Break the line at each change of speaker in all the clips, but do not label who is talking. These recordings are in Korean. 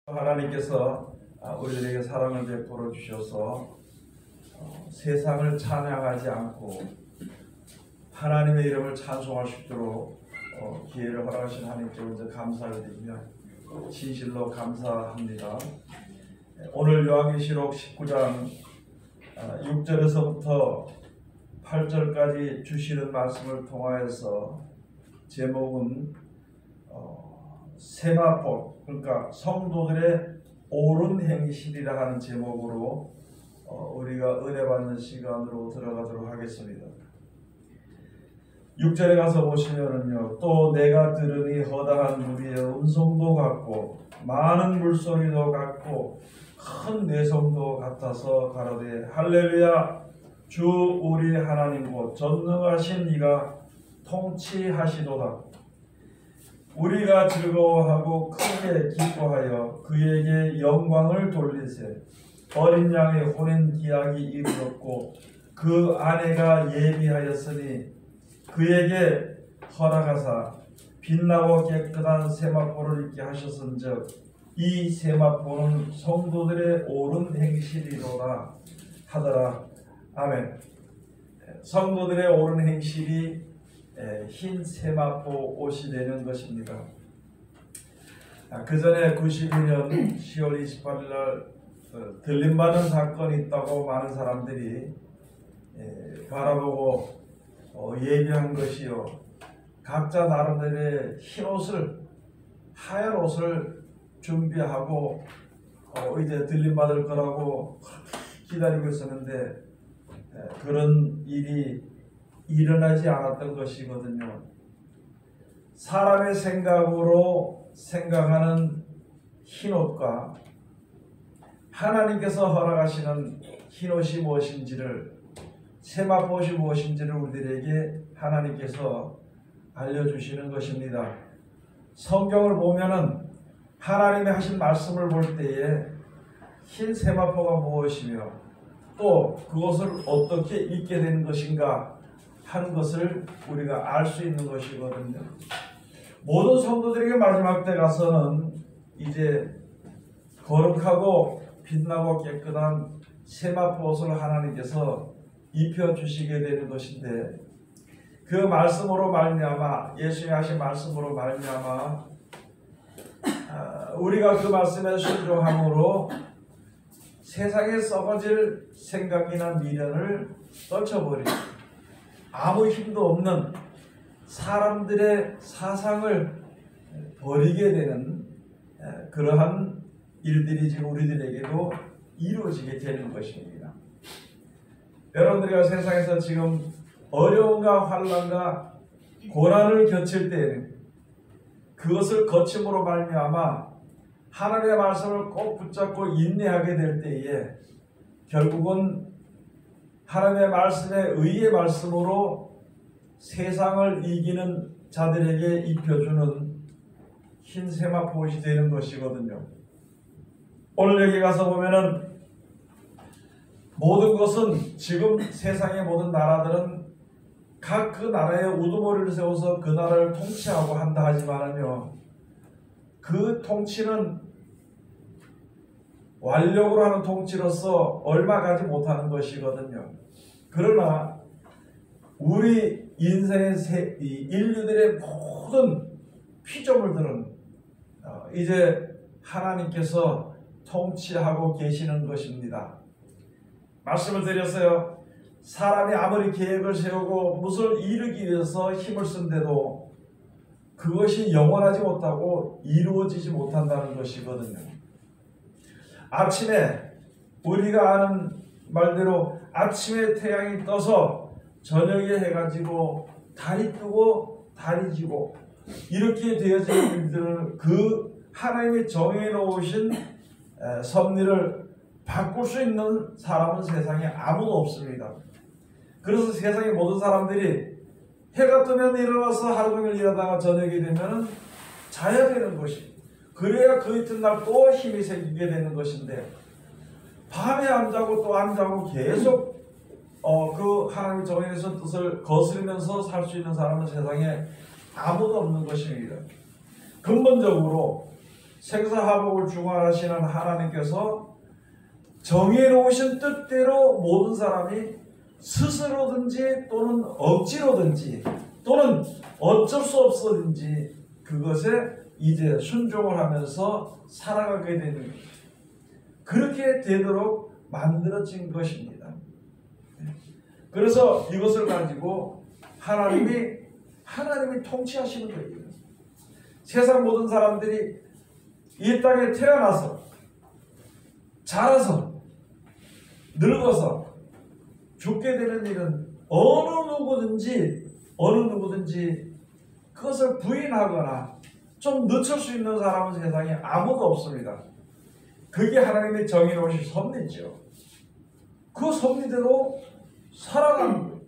하나님께서 우리들에게 사랑을 베풀어 주셔서 세상을 찬양하지 않고 하나님의 이름을 찬송할 수 있도록 기회를 허락하신 하나님께 먼저 감사를 드리며 진실로 감사합니다. 오늘 요한계시록 19장 6절에서부터 8절까지 주시는 말씀을 통하여서 제목은 세마포, 그러니까 성도들의 옳은 행실이라 하는 제목으로 우리가 은혜 받는 시간으로 들어가도록 하겠습니다. 6절에 가서 보시면은요, 또 내가 들으니 허다한 무리의 음성도 같고 많은 물소리도 같고 큰 뇌성도 같아서 가로되 할렐루야, 주 우리 하나님 곧 전능하신 이가 통치하시도다. 우리가 즐거워하고 크게 기뻐하여 그에게 영광을 돌리세. 어린 양의 혼인 기약이 이르렀고 그 아내가 예비하였으니 그에게 허락하사 빛나고 깨끗한 세마포를 입게 하셨은즉 이 세마포는 성도들의 옳은 행실이로라 하더라. 아멘. 성도들의 옳은 행실이 흰 세마포 옷이 되는 것입니다. 그 전에 92년 10월 28일 날 들림받은 사건이 있다고 많은 사람들이 바라보고 예비한 것이요, 각자 나름대로의 흰 옷을, 하얀 옷을 준비하고 이제 들림받을 거라고 기다리고 있었는데 그런 일이 일어나지 않았던 것이거든요. 사람의 생각으로 생각하는 흰옷과 하나님께서 허락하시는 흰옷이 무엇인지를, 세마포옷이 무엇인지를 우리들에게 하나님께서 알려주시는 것입니다. 성경을 보면은 하나님의 하신 말씀을 볼 때에 흰 세마포가 무엇이며 또 그것을 어떻게 입게 되는 것인가 하는 것을 우리가 알 수 있는 것이거든요. 모든 성도들에게 마지막 때 가서는 이제 거룩하고 빛나고 깨끗한 세마포 옷을 하나님께서 입혀주시게 되는 것인데, 그 말씀으로 말미암아, 예수님이 하신 말씀으로 말미암아 우리가 그 말씀에 순종함으로 세상에 썩어질 생각이나 미련을 떨쳐버리고 아무 힘도 없는 사람들의 사상을 버리게 되는 그러한 일들이 지금 우리들에게도 이루어지게 되는 것입니다. 여러분들이 세상에서 지금 어려움과 환난과 고난을 겪을 때에는 그것을 거침으로 말미암아 하나님의 말씀을 꼭 붙잡고 인내하게 될 때에 결국은 하나님의 말씀에 의의 말씀으로 세상을 이기는 자들에게 입혀주는 흰 세마포옷이 되는 것이거든요. 오늘 여기 가서 보면은 모든 것은, 지금 세상의 모든 나라들은 각 그 나라에 우두머리를 세워서 그 나라를 통치하고 한다 하지만은요, 그 통치는 완력으로 하는 통치로서 얼마 가지 못하는 것이거든요. 그러나 우리 인생의 인류들의 모든 피조물들은 이제 하나님께서 통치하고 계시는 것입니다. 말씀을 드렸어요. 사람이 아무리 계획을 세우고 무엇을 이루기 위해서 힘을 쓴데도 그것이 영원하지 못하고 이루어지지 못한다는 것이거든요. 아침에 우리가 아는 말대로 아침에 태양이 떠서 저녁에 해가지고 달이 뜨고 달이 지고 이렇게 되어지는 일들을 그 하나님이 정해놓으신 섭리를 바꿀 수 있는 사람은 세상에 아무도 없습니다. 그래서 세상의 모든 사람들이 해가 뜨면 일어나서 하루 종일 일하다가 저녁이 되면 자야 되는 것이, 그래야 그 이튿날 또 힘이 생기게 되는 것인데, 밤에 안 자고 또 안 자고 계속 그 하나님이 정해서 뜻을 거스르면서 살 수 있는 사람은 세상에 아무도 없는 것입니다. 근본적으로 생사화복을 중화하시는 하나님께서 정해놓으신 뜻대로 모든 사람이 스스로든지 또는 억지로든지 또는 어쩔 수 없어든지 그것에 이제 순종을 하면서 살아가게 되는, 그렇게 되도록 만들어진 것입니다. 그래서 이것을 가지고 하나님이 통치하시는 거예요. 세상 모든 사람들이 이 땅에 태어나서 자라서 늙어서 죽게 되는 일은 어느 누구든지 그것을 부인하거나 좀 늦출 수 있는 사람은 세상에 아무도 없습니다. 그게 하나님의 정의로우신 섭리죠. 그 섭리대로 살아가는 거예요.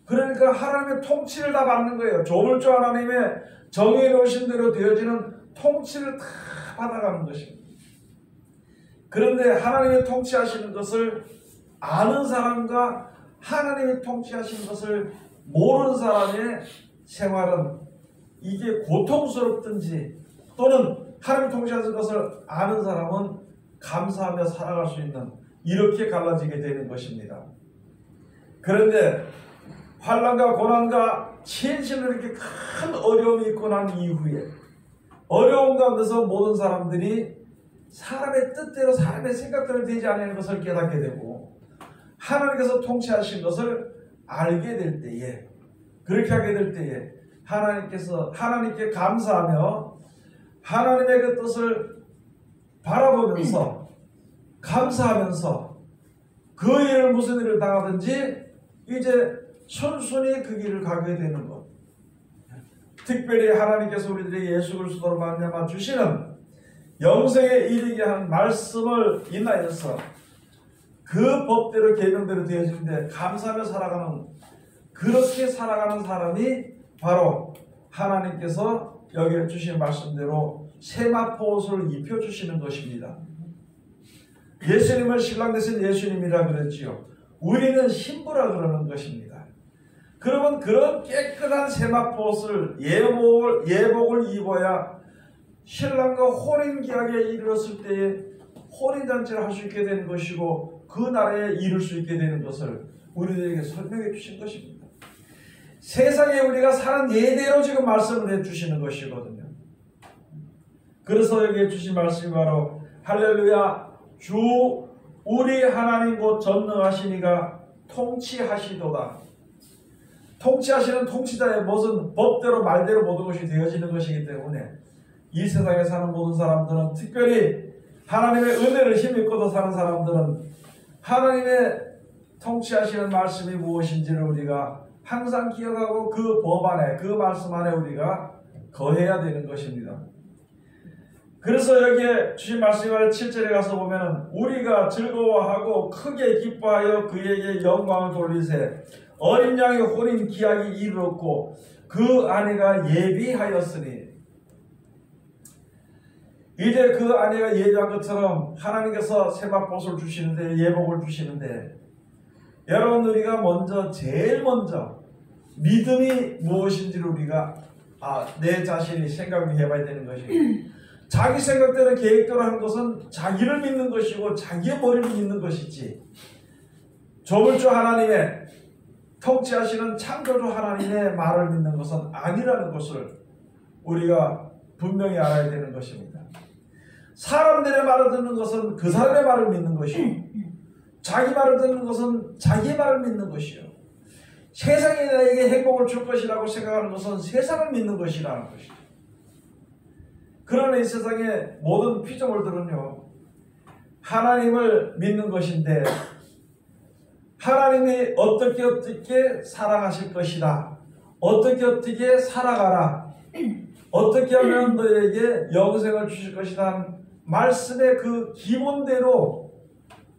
그러니까 하나님의 통치를 다 받는 거예요. 조물주 하나님의 정의로우신 대로 되어지는 통치를 다 받아가는 것입니다. 그런데 하나님의 통치하시는 것을 아는 사람과 하나님이 통치하시는 것을 모르는 사람의 생활은 이게 고통스럽든지 또는 하나님 통치하시는 것을 아는 사람은 감사하며 살아갈 수 있는, 이렇게 갈라지게 되는 것입니다. 그런데 환난과 고난과 진실로 이렇게 큰 어려움이 있고 난 이후에 어려움 가운데서 모든 사람들이 사람의 뜻대로 사람의 생각대로 되지 않는 것을 깨닫게 되고 하나님께서 통치하신 것을 알게 될 때에, 그렇게 하게 될 때에 하나님께 감사하며 하나님의 그 뜻을 바라보면서 감사하면서 그 일을 무슨 일을 당하든지 이제 순순히 그 길을 가게 되는 것. 특별히 하나님께서 우리들에게 예수 그리스도로 말미암아 주시는 영생에 이르게 한 말씀을 인하여서 그 법대로 계명대로 되어지는데 감사하며 살아가는, 그렇게 살아가는 사람이 바로 하나님께서 여기에 주신 말씀대로 세마포 옷을 입혀주시는 것입니다. 예수님을 신랑 되신 예수님이라 그랬지요. 우리는 신부라 그러는 것입니다. 그러면 그런 깨끗한 세마포 옷을 예복을 입어야 신랑과 혼인기약에 이르렀을 때에 혼인잔치를 할 수 있게 되는 것이고 그 나라에 이룰 수 있게 되는 것을 우리들에게 설명해 주신 것입니다. 세상에 우리가 사는 예대로 지금 말씀을 해 주시는 것이거든요. 그래서 여기에 주신 말씀이 바로 할렐루야, 주 우리 하나님 곧 전능하시니가 통치하시도다. 통치하시는 통치자의 무슨 법대로 말대로 모든 것이 되어지는 것이기 때문에 이 세상에 사는 모든 사람들은, 특별히 하나님의 은혜를 힘입고도 사는 사람들은 하나님의 통치하시는 말씀이 무엇인지를 우리가 항상 기억하고 그 법 안에, 그 말씀 안에 우리가 거해야 되는 것입니다. 그래서 여기에 주신 말씀이 7절에 가서 보면 우리가 즐거워하고 크게 기뻐하여 그에게 영광을 돌리세. 어린 양의 혼인 기약이 이르렀고 그 아내가 예비하였으니, 이제 그 아내가 예비한 것처럼 하나님께서 세마포옷을 주시는데, 예복을 주시는데, 여러분 우리가 제일 먼저 믿음이 무엇인지를 우리가 내 자신이 생각을 해봐야 되는 것입니다. 자기 생각대로 계획대로 하는 것은 자기를 믿는 것이고 자기의 머리를 믿는 것이지, 조물주 하나님의 통치하시는 창조주 하나님의 말을 믿는 것은 아니라는 것을 우리가 분명히 알아야 되는 것입니다. 사람들의 말을 듣는 것은 그 사람의 말을 믿는 것이요, 자기 말을 듣는 것은 자기의 말을 믿는 것이요, 세상이 나에게 행복을 줄 것이라고 생각하는 것은 세상을 믿는 것이라는 것이죠. 그러나 이 세상의 모든 피조물들은요, 하나님을 믿는 것인데 하나님이 어떻게 사랑하실 것이다, 어떻게 살아가라, 어떻게 하면 너에게 영생을 주실 것이다 말씀의 그 기본대로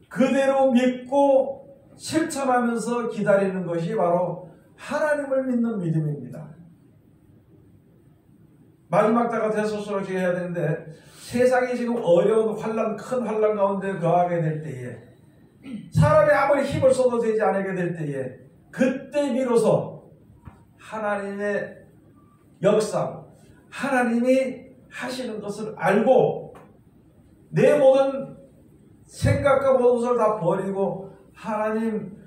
그대로 믿고 실천하면서 기다리는 것이 바로 하나님을 믿는 믿음입니다. 마지막 때가 되소서로 해야 되는데, 세상이 지금 어려운 큰 환난 가운데 거하게 될 때에, 사람이 아무리 힘을 써도 되지 않게 될 때에, 그때 비로소 하나님의 역사, 하나님이 하시는 것을 알고 내 모든 생각과 모든 것을 다 버리고 하나님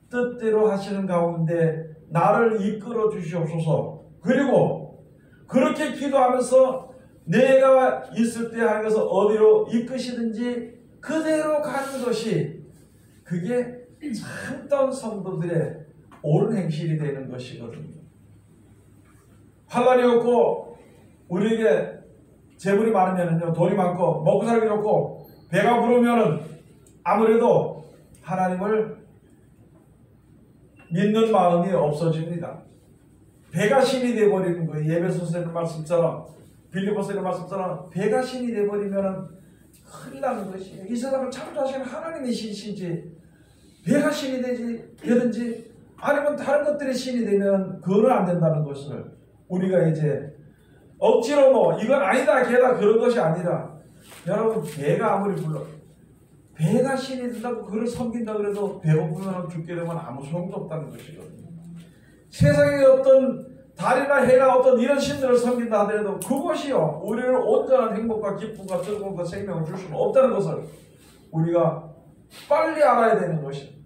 뜻대로 하시는 가운데 나를 이끌어 주시옵소서. 그리고 그렇게 기도하면서 내가 있을 때 하나님께서 어디로 이끄시든지 그대로 가는 것이 그게 참다운 성도들의 옳은 행실이 되는 것이거든요. 환난이 없고 우리에게 재물이 많으면요, 돈이 많고 먹고 살기 좋고 배가 부르면은 아무래도 하나님을 믿는 마음이 없어집니다. 배가 신이 되어버리는 거예요. 예배소서의 말씀처럼, 빌립보서의 말씀처럼 배가 신이 되어버리면 큰일 나는 것이에요. 이 세상을 창조하시는 하나님의 신이신지 배가 신이 되든지 아니면 다른 것들이 신이 되면 그거는 안 된다는 것을 우리가 이제 억지로 뭐 이건 아니다 걔다 그런 것이 아니라, 여러분 배가 아무리 불러 배가 신이 된다고 그를 섬긴다 그래도 배고프면 죽게 되면 아무 소용도 없다는 것이거든요. 세상에 어떤 달이나 해나 어떤 이런 신들을 섬긴다 하더라도 그것이요 우리를 온전한 행복과 기쁨과 즐거움과 생명을 줄 수는 없다는 것을 우리가 빨리 알아야 되는 것입니다.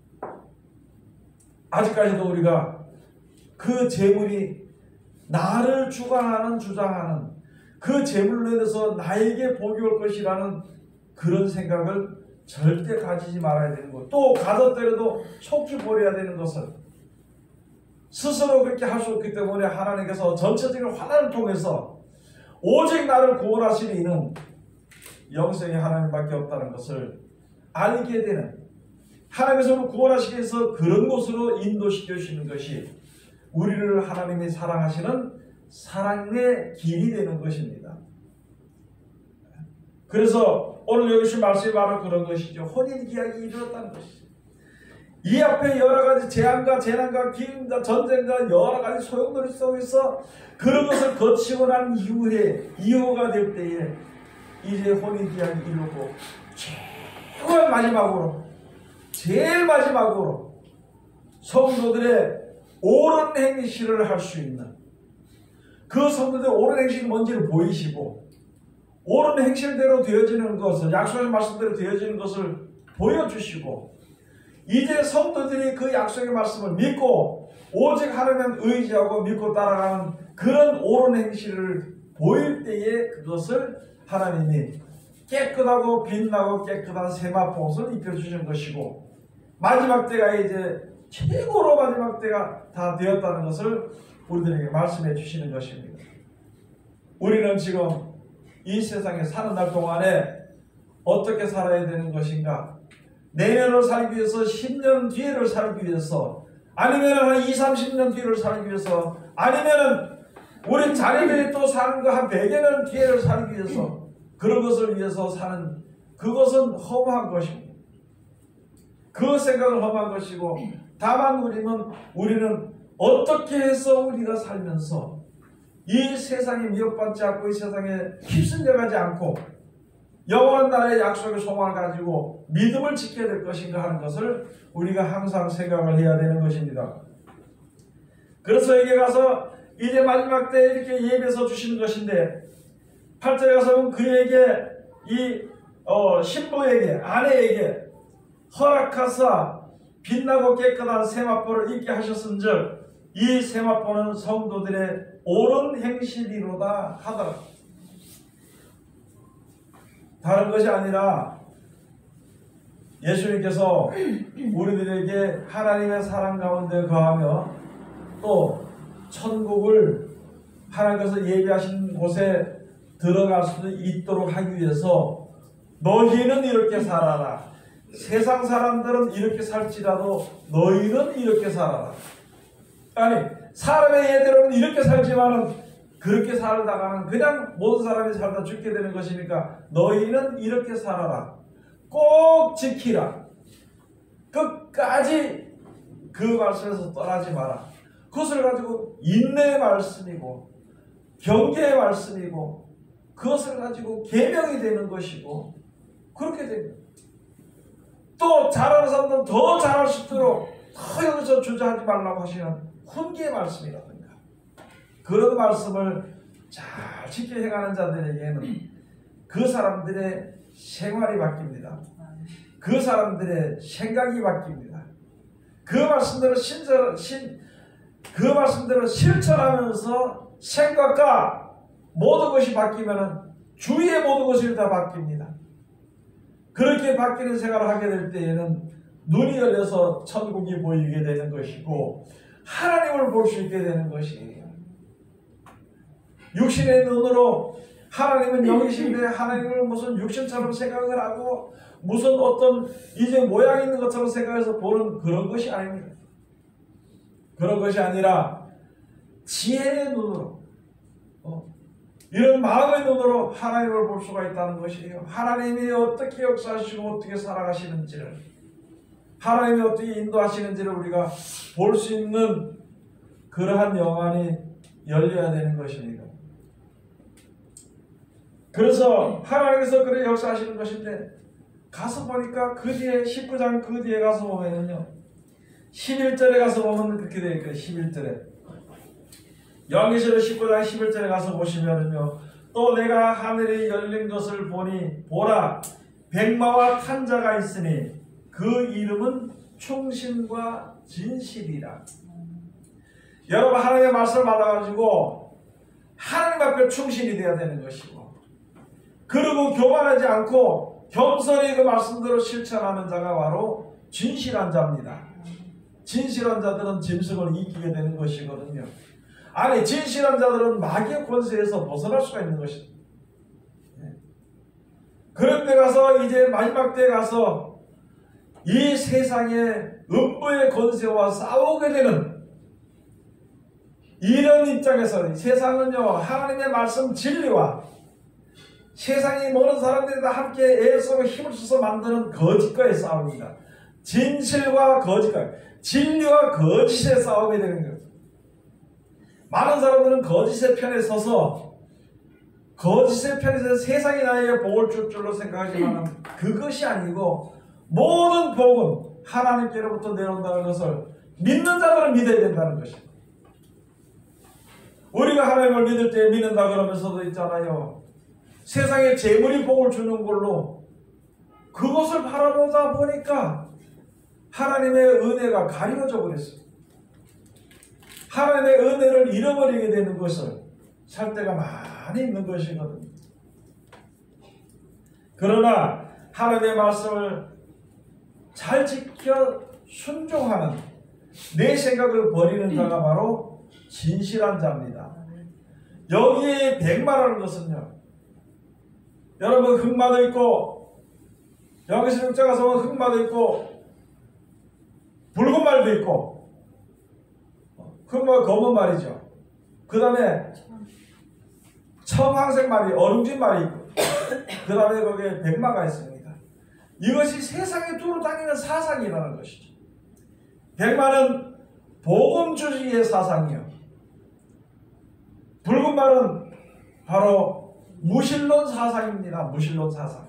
아직까지도 우리가 그 재물이 나를 주관하는 주장하는 그 재물로 인해서 나에게 복이 올 것이라는 그런 생각을 절대 가지지 말아야 되는 것, 또 가졌더라도 속히 버려야 되는 것을 스스로 그렇게 할 수 없기 때문에 하나님께서 전체적인 환난을 통해서 오직 나를 구원하시는 이는 영생의 하나님밖에 없다는 것을 알게 되는, 하나님께서 우리를 구원하시기 위해서 그런 곳으로 인도시켜 주시는 것이 우리를 하나님이 사랑하시는 사랑의 길이 되는 것입니다. 그래서 오늘 여기서 말씀이 바로 그런 것이죠. 혼인계약이 이루어졌다는 것이죠. 이 앞에 여러가지 재앙과 재난과 기근과 전쟁과 여러가지 소용돌이 속에서 그런 것을 거치고 난 이후가 될 때에 이제 혼인계약이 이루고 최고의 마지막으로, 제일 마지막으로 성도들의 옳은 행실을 할 수 있는, 그 성도들의 옳은 행실이 뭔지를 보이시고 옳은 행실대로 되어지는 것을, 약속의 말씀대로 되어지는 것을 보여주시고, 이제 성도들이 그 약속의 말씀을 믿고 오직 하나님을 의지하고 믿고 따라가는 그런 옳은 행실을 보일 때에 그것을 하나님이 깨끗하고 빛나고 깨끗한 세마포옷을 입혀주시는 것이고, 마지막 때가 이제 최고로 마지막 때가 다 되었다는 것을 우리들에게 말씀해 주시는 것입니다. 우리는 지금 이 세상에 사는 날 동안에 어떻게 살아야 되는 것인가? 내년을 살기 위해서, 10년 뒤를 살기 위해서, 아니면 한 20, 30년 뒤를 살기 위해서, 아니면 우리 자녀들이 또 사는 거 한 100여 년 뒤를 살기 위해서, 그런 것을 위해서 사는, 그것은 허무한 것입니다. 그 생각은 허무한 것이고, 다만 우리는 어떻게 해서 우리가 살면서 이 세상에 미혹받지 않고 이 세상에 휩쓸려가지 않고 영원한 나라의 약속의 소망을 가지고 믿음을 지켜야 될 것인가 하는 것을 우리가 항상 생각을 해야 되는 것입니다. 그래서 여기 가서 이제 마지막 때 이렇게 예배서 주시는 것인데, 8절에 가서 보면 그에게 이 신부에게, 아내에게 허락하사 빛나고 깨끗한 세마포를 입게 하셨은즉 이 세마포는 성도들의 옳은 행실이로다 하더라. 다른 것이 아니라 예수님께서 우리들에게 하나님의 사랑 가운데 거하며 또 천국을 하나님께서 예비하신 곳에 들어갈 수 있도록 하기 위해서 너희는 이렇게 살아라. 세상 사람들은 이렇게 살지라도 너희는 이렇게 살아라. 아니, 사람의 예대로는 이렇게 살지만은 그렇게 살다가는 그냥 모든 사람이 살다 죽게 되는 것이니까 너희는 이렇게 살아라. 꼭 지키라. 끝까지 그 말씀에서 떠나지 마라. 그것을 가지고 인내의 말씀이고 경계의 말씀이고 그것을 가지고 계명이 되는 것이고 그렇게 됩니다. 또 잘하는 사람들은 더 잘할 수 있도록 더 여기서 주저하지 말라고 하시는 훈계의 말씀이라든가 그런 말씀을 잘 지켜 행하는 자들에게는 그 사람들의 생활이 바뀝니다. 그 사람들의 생각이 바뀝니다. 그 말씀대로 실천하면서 생각과 모든 것이 바뀌면 주위의 모든 것이 다 바뀝니다. 그렇게 바뀌는 생활을 하게 될 때에는 눈이 열려서 천국이 보이게 되는 것이고 하나님을 볼 수 있게 되는 것이에요. 육신의 눈으로 하나님은 영이신데 하나님을 무슨 육신처럼 생각을 하고 무슨 어떤 이제 모양 있는 것처럼 생각해서 보는 그런 것이 아닙니다. 그런 것이 아니라 지혜의 눈으로 이런 마음의 눈으로 하나님을 볼 수가 있다는 것이에요. 하나님이 어떻게 역사하시고 어떻게 살아가시는지를, 하나님이 어떻게 인도하시는지를 우리가 볼 수 있는 그러한 영안이 열려야 되는 것입니다. 그래서 하나님께서 그렇게 역사하시는 것인데 가서 보니까 그 뒤에 19장 그 뒤에 가서 보면은요 11절에 가서 보면 그렇게 되어 있거든요. 11절에 요한계시록 19장 11절에 가서 보시면은요 또 내가 하늘이 열린 것을 보니 보라 백마와 탄 자가 있으니 그 이름은 충신과 진실이라. 여러분 하나님의 말씀을 받아가지고 하나님 앞에 충신이 되어야 되는 것이고 그리고 교만하지 않고 겸손히 그 말씀대로 실천하는 자가 바로 진실한 자입니다. 진실한 자들은 짐승을 이기게 되는 것이거든요. 아니 진실한 자들은 마귀의 권세에서 벗어날 수가 있는 것입니다. 그런 데 가서 이제 마지막 때에 가서 이 세상의 음부의 권세와 싸우게 되는 이런 입장에서 세상은요 하나님의 말씀 진리와 세상이 모든 사람들이 다 함께 애쓰고 힘을 써서 만드는 거짓과의 싸움입니다. 진실과 거짓과 진리와 거짓의 싸움이 되는 거예요. 많은 사람들은 거짓의 편에 서서 거짓의 편에서 세상이 나에게 복을 줄 줄로 생각하지만 그것이 아니고 모든 복은 하나님께로부터 내려온다는 것을 믿는 자들은 믿어야 된다는 것입니다. 우리가 하나님을 믿을 때 믿는다 그러면서도 있잖아요. 세상에 재물이 복을 주는 걸로 그것을 바라보다 보니까 하나님의 은혜가 가려져 버렸어요. 하나님의 은혜를 잃어버리게 되는 것을 살 때가 많이 있는 것이거든요. 그러나 하나님의 말씀을 잘 지켜 순종하는 내 생각을 버리는 자가 바로 진실한 자입니다. 여기에 백마라는 것은요. 여러분 흑마도 있고 여기서 육자 가서 보면 흑마도 있고 붉은 말도 있고 흑마가 검은 말이죠. 그 다음에 청황색 말이 어룽진 말이 있고 그 다음에 거기에 백마가 있습니다. 이것이 세상에 두루 다니는 사상이라는 것이죠. 백마는 복음주의의 사상이요. 붉은 말은 바로 무신론 사상입니다. 무신론 사상.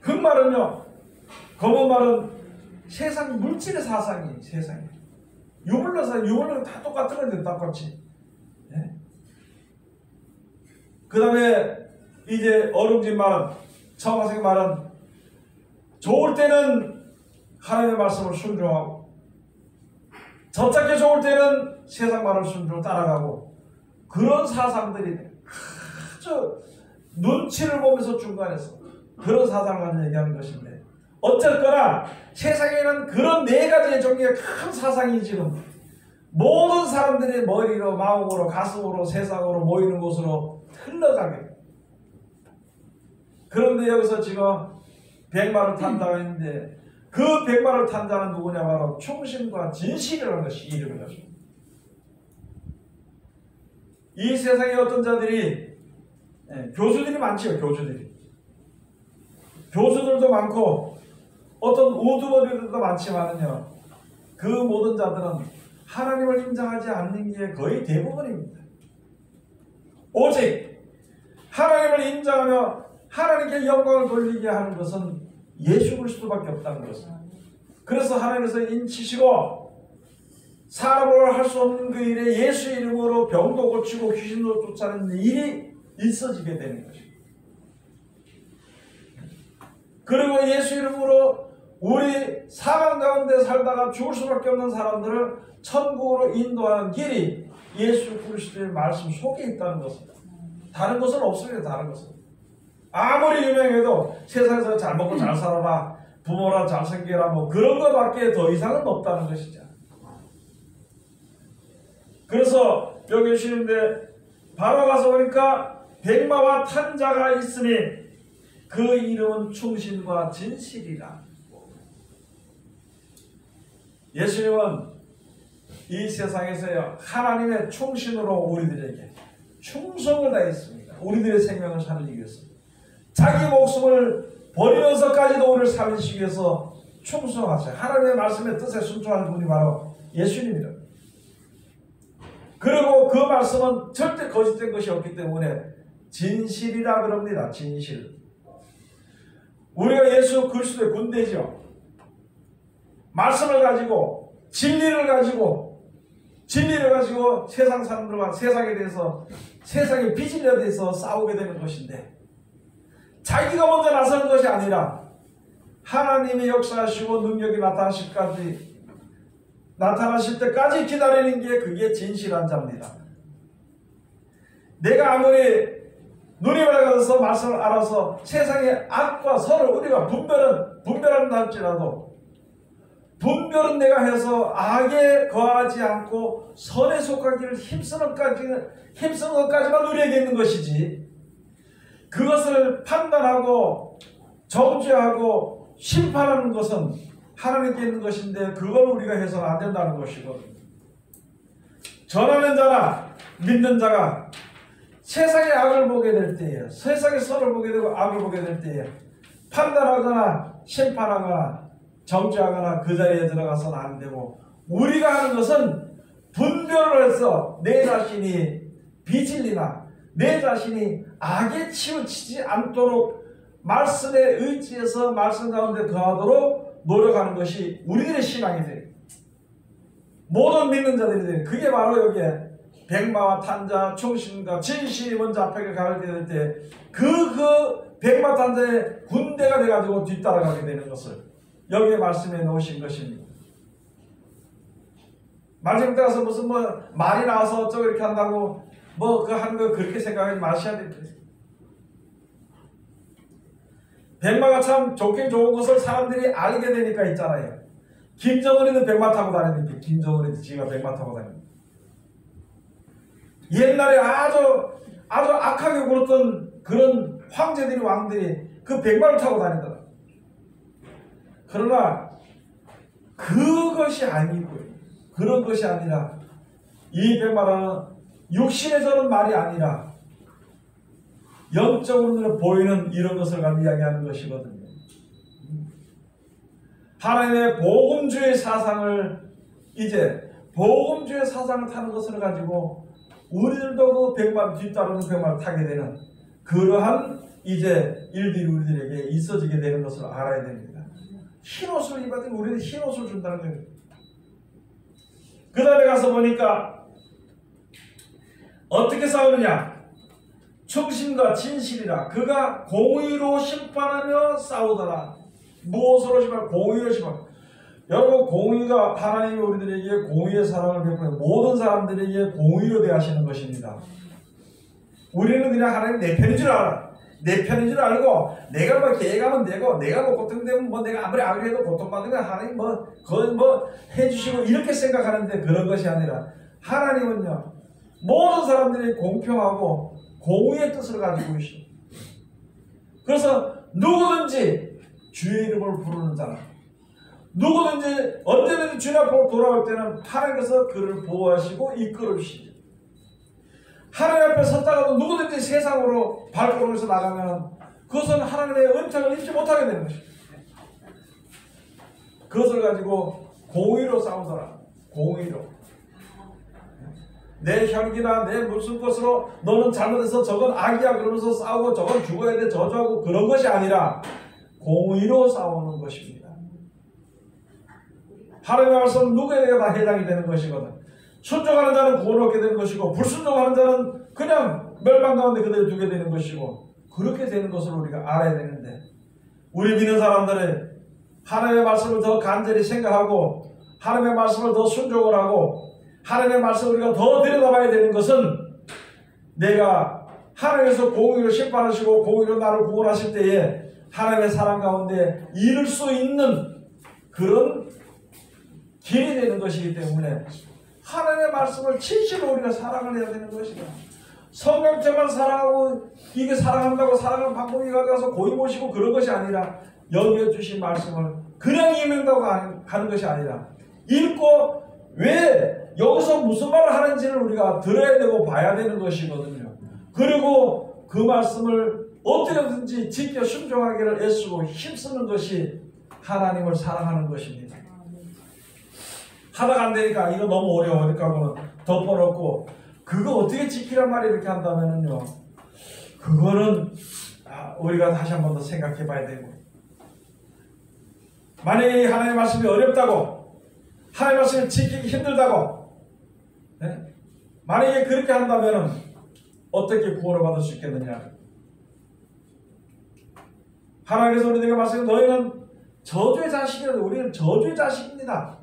흑말은요. 검은 말은 세상 물질의 사상이에요. 세상에. 유물론 사상. 유물론 다 똑같은 건데 똑같이. 네? 그 다음에 이제 어룽진 말은 청황색 말은 좋을 때는 하나님의 말씀을 순종하고 저짝게 좋을 때는 세상 말을 순종 따라가고 그런 사상들이 아주 눈치를 보면서 중간에서 그런 사상을 얘기하는 것인데 어쨌거나 세상에는 그런 네 가지의 종류의 큰 사상이 지금 모든 사람들의 머리로 마음으로 가슴으로 세상으로 모이는 곳으로 흘러가게. 그런데 여기서 지금 백마를 탄다고 했는데 그 백마를 탄 자는 누구냐? 바로 충신과 진실이라는 것이 이름을 가지고 이 세상에 어떤 자들이 교수들이 많지요. 교수들도 많고 어떤 우두머리들도 많지만은요 그 모든 자들은 하나님을 인정하지 않는 게 거의 대부분입니다. 오직 하나님을 인정하며 하나님께 영광을 돌리게 하는 것은 예수 그리스도밖에 없다는 것입니다. 그래서 하나님께서 인치시고 사람으로 할 수 없는 그 일에 예수 이름으로 병도 고치고 귀신도 쫓아내는 일이 있어지게 되는 것입니다. 그리고 예수 이름으로 우리 사망 가운데 살다가 죽을 수밖에 없는 사람들을 천국으로 인도하는 길이 예수 그리스도의 말씀 속에 있다는 것입니다. 다른 것은 없습니다. 다른 것은. 아무리 유명해도 세상에서 잘 먹고 잘 살아라, 부모라 잘생겨라, 뭐 그런 것밖에 더 이상은 없다는 것이죠. 그래서 여기 계시는데 바로 가서 보니까 백마와 탄자가 있으니 그 이름은 충신과 진실이라. 예수님은 이 세상에서요 하나님의 충신으로 우리들에게 충성을 다했습니다. 우리들의 생명을 살리기 위해서 자기 목숨을 버리면서까지도 우리를 살리시기 위해서 충성하세요. 하나님의 말씀의 뜻에 순종하는 분이 바로 예수님이다. 그리고 그 말씀은 절대 거짓된 것이 없기 때문에 진실이라 그럽니다. 진실. 우리가 예수 그리스도의 군대죠. 말씀을 가지고 진리를 가지고 세상 사람들과 세상에 대해서 세상의 비진리에 대해서 싸우게 되는 것인데 자기가 먼저 나서는 것이 아니라 하나님의 역사하시고 능력이 나타나실 때까지 기다리는 게 그게 진실한 자입니다. 내가 아무리 눈이 밝아서 말씀을 알아서 세상의 악과 선을 우리가 분별한다 할지라도 분별은 내가 해서 악에 거하지 않고 선에 속하기를 힘쓰는 것까지만 우리에게 있는 것이지 그것을 판단하고 정죄하고 심판하는 것은 하나님께 있는 것인데 그걸 우리가 해서는 안 된다는 것이거든요. 전하는 자나 믿는 자가 세상의 악을 보게 될 때에 세상의 선을 보게 되고 악을 보게 될 때에 판단하거나 심판하거나 정죄하거나 그 자리에 들어가서는 안 되고 우리가 하는 것은 분별을 해서 내 자신이 비진리나 내 자신이 악에 치우치지 않도록 말씀에 의지해서 말씀 가운데 거하도록 노력하는 것이 우리들의 신앙이 돼요. 모든 믿는 자들이 돼요. 그게 바로 여기에 백마와 탄자, 충신과 진실이 먼저 앞에 가게 될 때 그 백마 탄자의 군대가 돼가지고 뒤따라가게 되는 것을 여기에 말씀해 놓으신 것입니다. 마지막 때 가서 무슨 말이 나와서 어쩌고 이렇게 한다고 그 하는 거 그렇게 생각하지 마셔야 됩니다. 백마가 참 좋긴 좋은 것을 사람들이 알게 되니까 있잖아요. 김정은이도 백마 타고 다니는데 김정은이도 지가 백마 타고 다닙니다. 옛날에 아주 악하게 굴었던 그런 황제들이 왕들이 그 백마를 타고 다니더라. 그러나 그것이 아니고요. 그런 것이 아니라 이 백마라는 육신에 저는 말이 아니라 영적으로 보이는 이런 것을 가지고 이야기하는 것이거든요. 하나님의 복음주의 사상을 이제 복음주의 사상을 타는 것을 가지고 우리들도 그 백마를 뒤따르는 백마를 타게 되는 그러한 이제 일들이 우리들에게 있어지게 되는 것을 알아야 됩니다. 흰 옷을 입었더니 우리는 흰 옷을 준다는 거예요. 그 다음에 가서 보니까 어떻게 싸우느냐? 충신과 진실이라 그가 공의로 심판하며 싸우더라. 무엇으로 심판? 공의로 심판. 여러분 공의가 하나님이 우리들에게 공의의 사랑을 베푸는 모든 사람들에게 공의로 대하시는 것입니다. 우리는 그냥 하나님 내 편인 줄 알아. 내 편인 줄 알고 내가 계획하면 되고 내가 고통되면 내가 아무리 악을 해도 고통받으면 하나님 그건 해주시고 이렇게 생각하는데 그런 것이 아니라 하나님은요 모든 사람들이 공평하고 공의의 뜻을 가지고 계시오. 그래서 누구든지 주의 이름을 부르는 자는 누구든지 언제든지 주님 앞으로 돌아올 때는 하나님께서 그를 보호하시고 이끌어 주시죠. 하나님 앞에 섰다가도 누구든지 세상으로 발걸음에서 나가면 그것은 하나님의 은총을 입지 못하게 되는 것입니다. 그것을 가지고 공의로 싸우더라. 공의로. 내 혈기나 내 무슨 것으로 너는 잘못해서 저건 악이야 그러면서 싸우고 저건 죽어야 돼 저주하고 그런 것이 아니라 공의로 싸우는 것입니다. 하나님의 말씀은 누구에게 다 해당이 되는 것이거든. 순종하는 자는 구원 얻게 되는 것이고 불순종하는 자는 그냥 멸망 가운데 그대로 두게 되는 것이고 그렇게 되는 것을 우리가 알아야 되는데 우리 믿는 사람들은 하나님의 말씀을 더 간절히 생각하고 하나님의 말씀을 더 순종을 하고 하나님의 말씀을 우리가 더 들여다봐야 되는 것은 내가 하나님께서 공의로 심판하시고 공의로 나를 구원하실 때에 하나님의 사랑 가운데 이룰 수 있는 그런 길이 되는 것이기 때문에 하나님의 말씀을 진실로 우리가 사랑을 해야 되는 것이다. 성경책만 사랑하고 이게 사랑한다고 사랑하는 방법이 가서 고이 모시고 그런 것이 아니라 여기에 주신 말씀을 그냥 읽는다고 하는 것이 아니라 읽고 왜 여기서 무슨 말을 하는지를 우리가 들어야 되고 봐야 되는 것이거든요. 그리고 그 말씀을 어떻게든지 지켜 순종하기를 애쓰고 힘쓰는 것이 하나님을 사랑하는 것입니다. 하다가 안 되니까 이거 너무 어려우니까 하고는 덮어놓고 그거 어떻게 지키란 말이 이렇게 한다면은요, 그거는 우리가 다시 한 번 더 생각해 봐야 되고, 만약에 하나님의 말씀이 어렵다고, 하나님의 말씀을 지키기 힘들다고, 네? 만약에 그렇게 한다면은 어떻게 구원을 받을 수 있겠느냐? 하나님께서 우리에게 말씀해 너희는 저주의 자식이다. 우리는 저주의 자식입니다.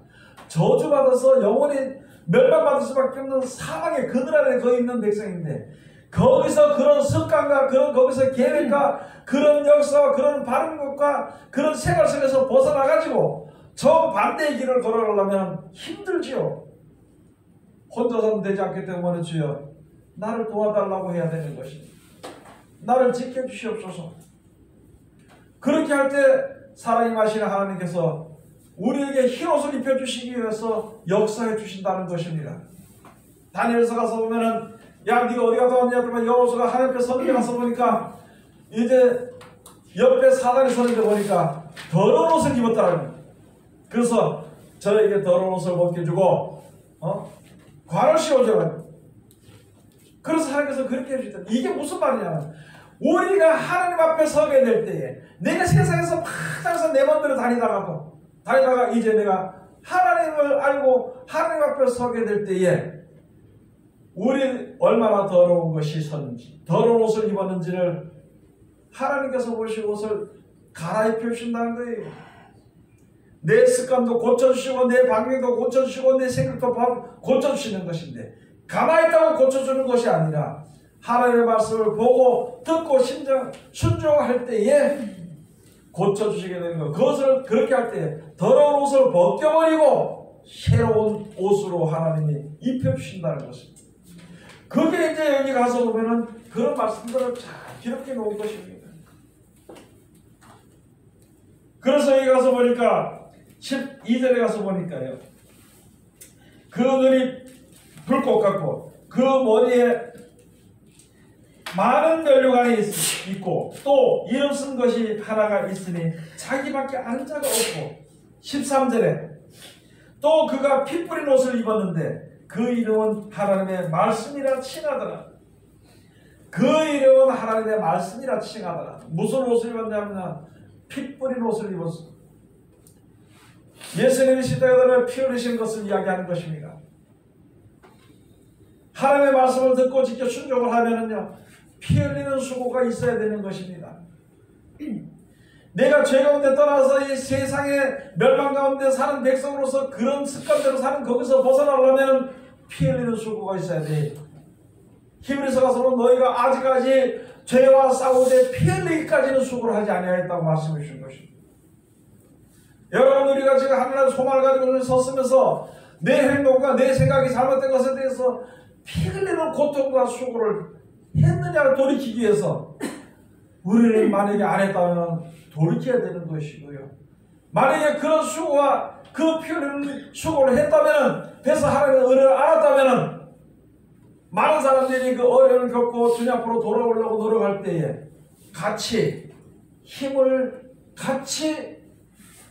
저주받아서 영원히 멸망받을 수밖에 없는 사망의 그늘 아래 거기 있는 백성인데 거기서 그런 습관과 거기서 계획과 그런 역사와 그런 바른 것과 그런 생활 속에서 벗어나가지고 정반대의 길을 걸어가려면 힘들지요. 혼자서는 되지 않기 때문에 주여 나를 도와달라고 해야 되는 것입니다. 나를 지켜주시옵소서. 그렇게 할 때 사랑이 마시는 하나님께서 우리에게 흰옷을 입혀주시기 위해서 역사해 주신다는 것입니다. 다니엘서 가서 보면은 야 네가 어디 갔다 왔냐 그러면 여호수아가 하나님께 서는데 가서 보니까 이제 옆에 사단이 서는데 보니까 더러운 옷을 입었더라고요. 그래서 저에게 더러운 옷을 벗겨주고 관을 씌워줘요. 그래서 하나님께서 그렇게 해주셨다. 이게 무슨 말이냐, 우리가 하나님 앞에 서게 될 때에 내가 세상에서 막 항상 내 맘대로 다니다가 이제 내가 하나님을 알고 하나님 앞에 서게 될 때에 우리 얼마나 더러운 것이 섰는지, 더러운 옷을 입었는지를 하나님께서 보시고 옷을 갈아입혀 주신다는 거예요. 내 습관도 고쳐주시고 내 방향도 고쳐주시고 내 생각도 고쳐주시는 것인데 가만히 있다고 고쳐주는 것이 아니라 하나님의 말씀을 보고 듣고 순종할 때에 고쳐주시게 되는 것. 그것을 그렇게 할 때 더러운 옷을 벗겨버리고 새로운 옷으로 하나님이 입혀주신다는 것입니다. 그게 이제 여기 가서 보면은 그런 말씀들을 잘 기록해 놓은 것입니다. 그래서 여기 가서 보니까 12절에 가서 보니까요, 그 눈이 불꽃 같고 그 머리에 많은 면류관이 있고 또 이름 쓴 것이 하나가 있으니 자기밖에 아는 자가 없고 13절에 또 그가 피 뿌린 옷을 입었는데 그 이름은 하나님의 말씀이라 칭하더라. 그 이름은 하나님의 말씀이라 칭하더라. 무슨 옷을 입었냐면 피 뿌린 옷을 입었어. 예수님이 십자가에 피 흘리신 것을 이야기하는 것입니다. 하나님의 말씀을 듣고 지켜 순종을 하면은요, 피 흘리는 수고가 있어야 되는 것입니다. 내가 죄 가운데 떠나서 이 세상의 멸망 가운데 사는 백성으로서 그런 습관대로 사는 거기서 벗어나려면 피 흘리는 수고가 있어야 돼. 히브리서 가서는 너희가 아직까지 죄와 싸우되 피 흘리기까지는 수고를 하지 아니하였다고 말씀해 주신 것입니다. 여러분, 우리가 지금 하나님의 소망을 가지고 섰으면서 내 행동과 내 생각이 잘못된 것에 대해서 피 흘리는 고통과 수고를 했느냐를 돌이키기 위해서 우리는 만약에 안 했다면 돌이켜야 되는 것이고요. 만약에 그런 수고와 그 피 흘리는 수고를 했다면, 해서 하나님의 은혜를 알았다면, 많은 사람들이 그 어려움을 겪고 주님 앞으로 돌아오려고 노력할 때에 같이 힘을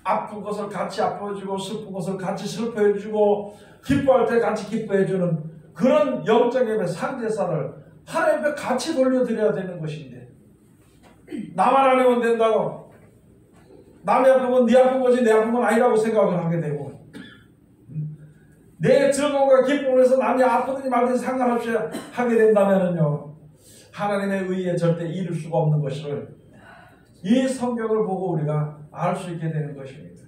아픈 것을 같이 아파해주고 슬픈 것을 같이 슬퍼해주고 기뻐할 때 같이 기뻐해주는 그런 영적의 상제사를 하나님 앞에 같이 돌려드려야 되는 것인데, 나만 안 하면 된다고, 남이 아프면 네 아픈 거지 내 아픈 건 아니라고 생각을 하게 되고, 내 즐거움과 기쁨에서 남이 아프든지 말든지 상관없이 하게 된다면요, 하나님의 의에 절대 이룰 수가 없는 것을 이 성경을 보고 우리가 알 수 있게 되는 것입니다.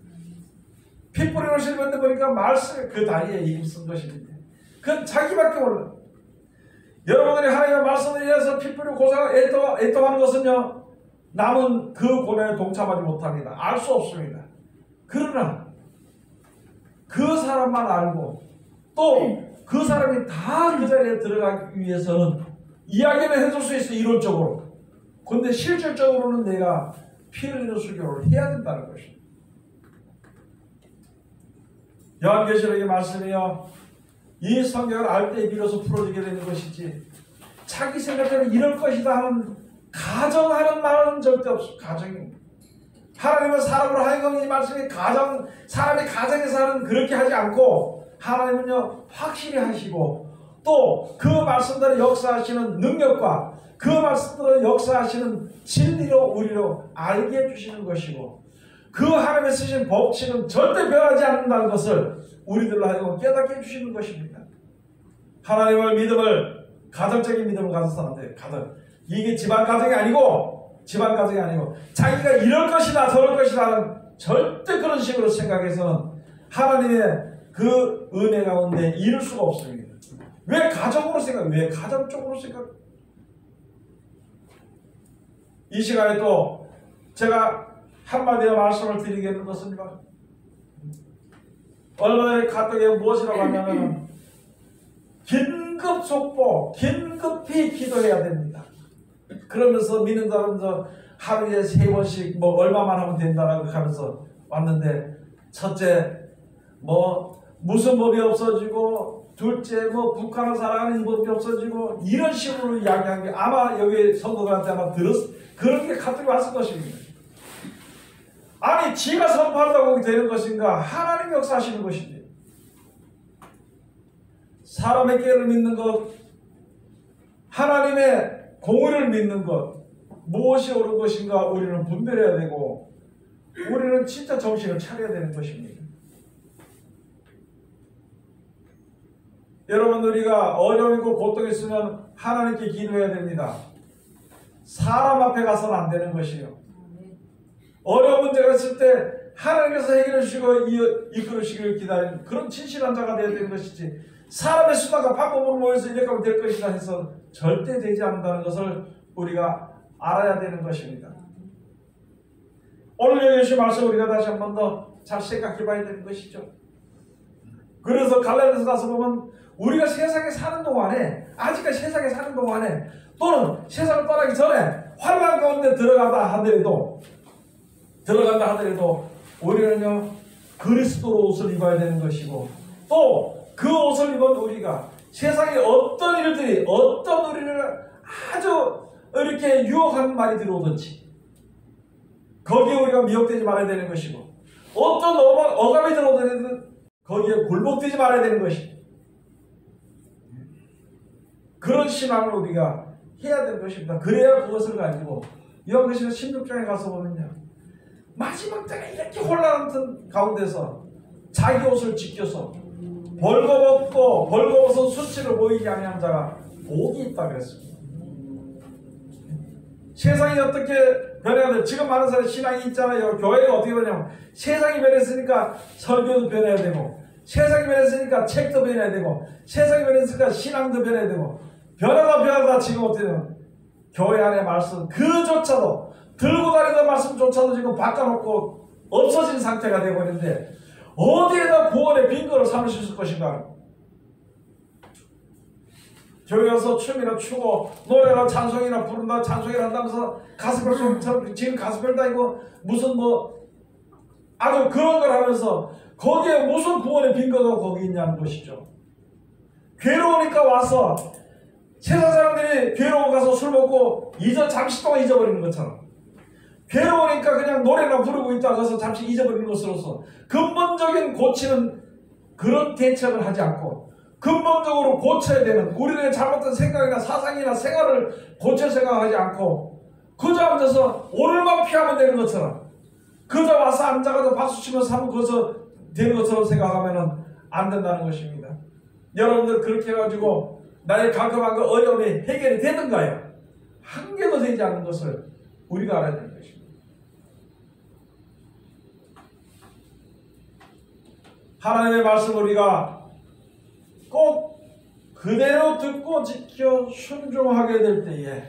피 뿌리는 실버인데 보니까 말씀이 그 다리에 힘쓴 것입니다. 그건 자기밖에 몰라. 여러분들이 하나님의 말씀을 위해서 피 뿌리고 고생하고 애통하는 것은요, 남은 그 고난에 동참하지 못합니다. 알 수 없습니다. 그러나 그 사람만 알고 또 그 사람이 다 그 자리에 들어가기 위해서는 이야기는 해줄 수 있어, 이론적으로. 근데 실질적으로는 내가 피 흘리는 수교를 해야 된다는 것입니다. 요한계시록의 말씀이요, 이 성경을 알 때 비로소 풀어지게 되는 것이지, 자기 생각대로 이럴 것이다 하는 가정하는 말은 절대 없어. 가정입니다. 하나님은 사람으로 하여금 이 말씀이 사람이 가정에서 하는 그렇게 하지 않고, 하나님은요 확실히 하시고, 또 그 말씀대로 역사하시는 능력과 그 말씀대로 역사하시는 진리로 우리로 알게 해주시는 것이고, 그 하나님의 쓰신 법칙은 절대 변하지 않는다는 것을 우리들로 하여금 깨닫게 해주시는 것입니다. 하나님을 믿음을, 가정적인 믿음을 가진 사람들, 이게 집안 가정이 아니고 자기가 이럴 것이다 저럴 것이다 하는 절대 그런 식으로 생각해서는 하나님의 그 은혜 가운데 이룰 수가 없습니다. 왜 가정으로 생각, 왜 가정 쪽으로 생각? 이 시간에 또 제가 한마디의 말씀을 드리겠는 것은, 얼마 전에 카톡에 무엇이라고 하냐면, 긴급 속보, 긴급히 기도해야 됩니다. 그러면서 믿는 사람은 하루에 3번씩 뭐 얼마만 하면 된다라고 하면서 왔는데, 첫째 무슨 법이 없어지고, 둘째 북한을 사랑하는 이 법이 없어지고, 이런 식으로 이야기한 게 아마 여기 성도들한테 아마 그런 게 카톡이 왔을 것입니다. 아니, 지가 선포한다고 되는 것인가? 하나님이 역사하시는 것인지. 사람의 깨를 믿는 것, 하나님의 공의를 믿는 것, 무엇이 옳은 것인가 우리는 분별해야 되고, 우리는 진짜 정신을 차려야 되는 것입니다. 여러분, 우리가 어려움 있고 고통이 있으면 하나님께 기도해야 됩니다. 사람 앞에 가서는 안 되는 것이요. 어려운 문제가 있을 때 하나님께서 해결해 주시고 이끌으시기를 기다리는 그런 진실한 자가 되어야 되는 것이지, 사람의 수다가 방법으로 모여서 이렇게 하면 될 것이다 해서 절대 되지 않는다는 것을 우리가 알아야 되는 것입니다. 오늘 여기 주신 말씀 우리가 다시 한 번 더 잘 생각해 봐야 되는 것이죠. 그래서 갈라디아서 가서 보면, 우리가 세상에 사는 동안에, 아직까지 세상에 사는 동안에, 또는 세상을 떠나기 전에 환난 가운데 들어간다 하더라도 우리는요 그리스도로 옷을 입어야 되는 것이고, 또 그 옷을 입은 우리가 세상에 어떤 일들이, 어떤 우리를 아주 이렇게 유혹하는 말이 들어오든지 거기에 우리가 미혹되지 말아야 되는 것이고, 어떤 어감이 들어오든 거기에 굴복되지 말아야 되는 것이고, 그런 신앙을 우리가 해야 되는 것입니다. 그래야 그것을 가지고 요한계시록 16장에 가서 보면요, 마지막 때가 이렇게 혼란한 가운데서 자기 옷을 지켜서 벌거벗고 벌거벗은 수치를 보이지 아니한 자가 복이 있다 그랬습니다. 세상이 어떻게 변해야 돼? 지금 많은 사람이 신앙이 있잖아요. 교회가 어떻게 되냐면, 세상이 변했으니까 설교도 변해야 되고, 세상이 변했으니까 책도 변해야 되고, 세상이 변했으니까 신앙도 변해야 되고, 변하다 지금 어떻게 되냐면, 교회 안의 말씀 그조차도, 들고 다니던 말씀조차도 지금 바꿔놓고 없어진 상태가 되고 있는데, 어디에다 구원의 빈거를 삼을 수 있을 것인가? 교회 가서 춤이나 추고 노래나 찬송이나 부른다, 찬송이나 한다면서 가스펠, 지금 가스펠 다니고 무슨 아주 그런 걸 하면서 거기에 무슨 구원의 빈거가 거기 있냐는 것이죠. 괴로우니까 와서, 세상 사람들이 괴로워 가서 술 먹고 잠시 동안 잊어버리는 것처럼, 괴로우니까 그냥 노래나 부르고 있다가 가서 잠시 잊어버리는 것으로서 근본적인 고치는 그런 대책을 하지 않고, 근본적으로 고쳐야 되는 우리들의 잘못된 생각이나 사상이나 생활을 고쳐 생각하지 않고, 그저 앉아서 오늘만 피하면 되는 것처럼, 그저 와서 앉아가지고 박수치면서 하면 그것서 되는 것처럼 생각하면 안 된다는 것입니다. 여러분들 그렇게 해가지고 나의 가끔한 그 어려움이 해결이 되던가요? 한 개도 되지 않는 것을 우리가 알아야 되는 것입니다. 하나님의 말씀을 우리가 꼭 그대로 듣고 지켜 순종하게 될 때에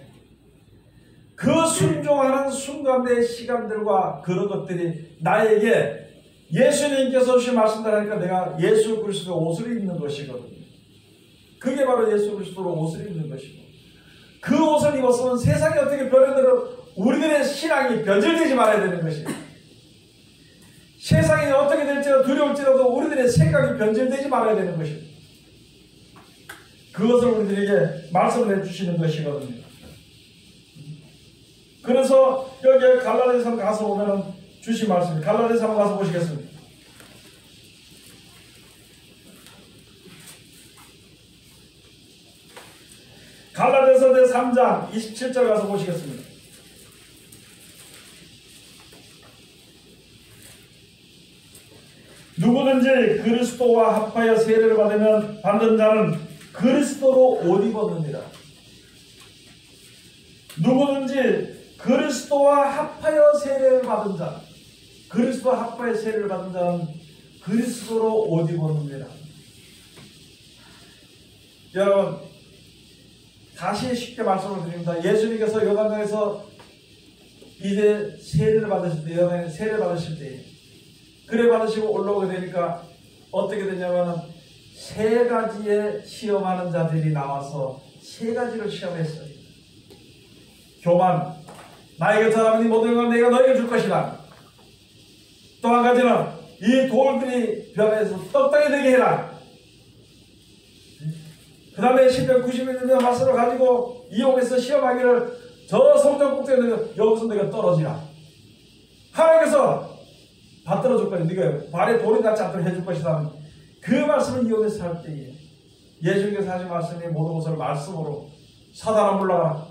그 순종하는 순간의 시간들과 그런 것들이 나에게 예수님께서 주신 말씀대로 하니까 내가 예수 그리스도의 옷을 입는 것이거든요. 그게 바로 예수 그리스도의 옷을 입는 것이고, 그 옷을 입었으면 세상이 어떻게 변해도 우리들의 신앙이 변질되지 말아야 되는 것이에요. 세상이 어떻게 될지라도 두려울지라도 우리들의 생각이 변질되지 말아야 되는 것이에요. 그것을 우리들에게 말씀을 해주시는 것이거든요. 그래서 여기 갈라디아서 가서 보면은 주신 말씀이 갈라디아서 한번 가서 보시겠습니다. 갈라디아서 3장 27절 가서 보시겠습니다. 누구든지 그리스도와 합하여 세례를 받는 자는 그리스도로 옷 입었느니라. 누구든지 그리스도와 합하여 세례를 받은 자, 그리스도와 합하여 세례를 받은 자는 그리스도로 옷 입었느니라. 여러분, 다시 쉽게 말씀을 드립니다. 예수님께서 요단강에서 이제 세례를 받으실 때, 요단강에 세례를 받으실 때, 그래 받으시고 올라오게 되니까 어떻게 되냐면 세 가지의 시험하는 자들이 나와서 세 가지를 시험했어요. 교만, 나에게 전하면 이 모든 걸 내가 너에게 줄 것이다. 또 한 가지는 이 돌들이 변해서 떡덩이 되게 해라. 그 다음에 10편 90년 말씀을 가지고 이용해서 시험하기를 저 성전 꼭대기에 여기서 내가 떨어지라. 하나님께서 받들어 줄 거야. 네가 발에 돌이 닿지 않도록 해줄 것이다. 그 말씀을 이용해서 할 때에 예수님께서 하신 말씀이 모든 것을 말씀으로 사단아 물러가라.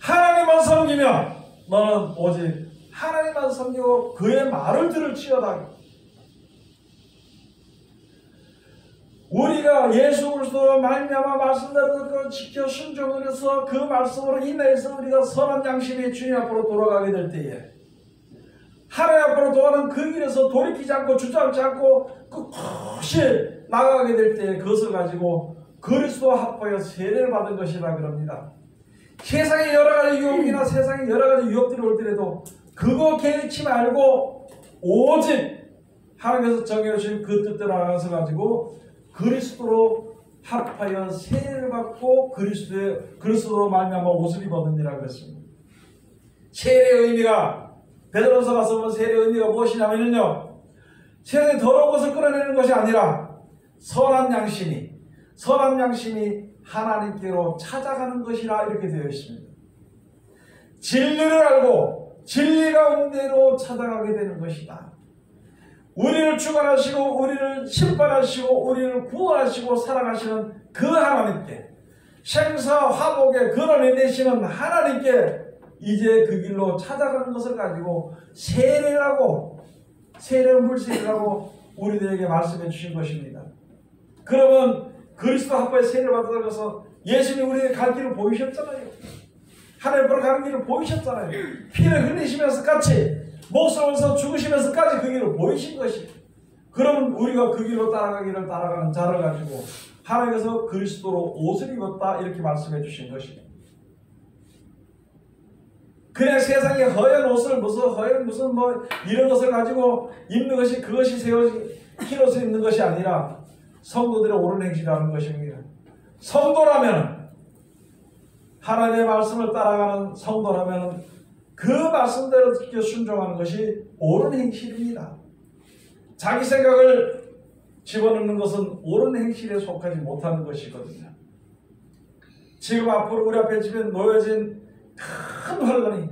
하나님만 섬기면 너는 오직 하나님만 섬기고 그의 말을 들을지어다. 우리가 예수 그리스도로 말미암아 말씀대로 듣고 지켜 순종을 해서 그 말씀으로 인해서 우리가 선한 양심이 주님 앞으로 돌아가게 될 때에 하나님 앞으로 돌아가는 그 길에서 돌이키지 않고 주저앉지 않고 끝없이 나가게 될 때에 그것을 가지고 그리스도와 합하여 세례를 받은 것이라 그럽니다. 세상에 여러 가지 유혹이나 세상에 여러 가지 유혹들이 올 때라도 그거 개의치 말고 오직 하나님께서 정해주신 그 뜻대로 나가서 가지고 그리스도로 합하여 세례를 받고 그리스도로 말미암아 옷을 입었느니라 그랬습니다. 세례의 의미가 베드로서 가서 보면 세례의 의미가 무엇이냐면요, 세상에 더러운 것을 끌어내는 것이 아니라 선한 양심이 하나님께로 찾아가는 것이라 이렇게 되어 있습니다. 진리를 알고 진리 가운데로 찾아가게 되는 것이다. 우리를 주관하시고 우리를 심판하시고 우리를 구원하시고 사랑하시는 그 하나님께, 생사 화복의 근원이 되시는 하나님께 이제 그 길로 찾아가는 것을 가지고 세례라고, 세례 물세례라고 우리들에게 말씀해 주신 것입니다. 그러면 그리스도 합하여 세례를 받았다고 해서 예수님이 우리에게 갈 길을 보이셨잖아요. 하나님 앞으로 가는 길을 보이셨잖아요. 피를 흘리시면서 같이 목숨에서 죽으시면서까지 그 길을 보이신 것이. 그러면 우리가 그 길로 따라가기를 따라가는 자를 가지고 하나님께서 그리스도로 옷을 입었다 이렇게 말씀해 주신 것입니다. 그냥 세상에 허연 옷을 무슨 뭐 이런 것을 가지고 입는 것이 그것이 흰옷을 입는 것이 아니라 성도들의 옳은 행실이라는 것입니다. 성도라면, 하나님의 말씀을 따라가는 성도라면 그 말씀대로 지켜 순종하는 것이 옳은 행실입니다. 자기 생각을 집어넣는 것은 옳은 행실에 속하지 못하는 것이거든요. 지금 앞으로 우리 앞에 지금 놓여진 큰 환란이,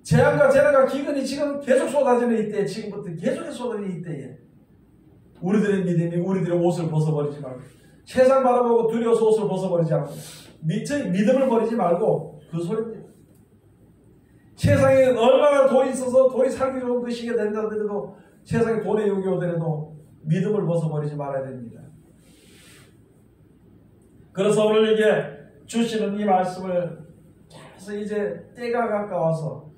재앙과 재난과 기근이 지금 계속 쏟아지는 이때에, 지금부터 계속 쏟아지는 이때에 우리들의 믿음이 우리들의 옷을 벗어버리지 말고, 세상 바라보고 두려워서 옷을 벗어버리지 않고 믿음을 버리지 말고, 그 소리입니다. 세상에 얼마나 돈이 있어서 돈이 살기 좋은 그 시기가 된다더라도, 세상에 돈의 욕이 오더라도 믿음을 벗어버리지 말아야 됩니다. 그래서 오늘 이게 주시는 이 말씀을 계속 이제 때가 가까워서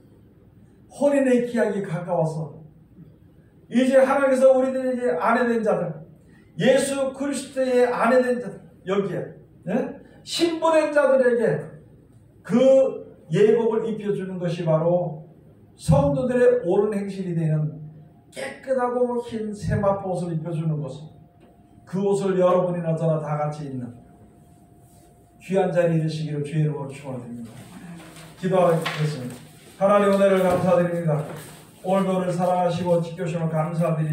혼인의 기약이 가까워서 이제 하나님께서 우리들에게 아내된 자들, 예수 그리스도의 아내된 자들, 여기에 신부된 자들에게 그 예복을 입혀주는 것이 바로 성도들의 옳은 행실이 되는 깨끗하고 흰 세마포 옷을 입혀주는 것은 그 옷을 여러분이나 저나 다 같이 입는 귀한 자리에 이르시기를 주의 이름으로 축원드립니다. 기도하겠습니다. 하나님 은혜를 감사드립니다. 오늘도 우리를 사랑하시고 지켜주시면 감사드립니다.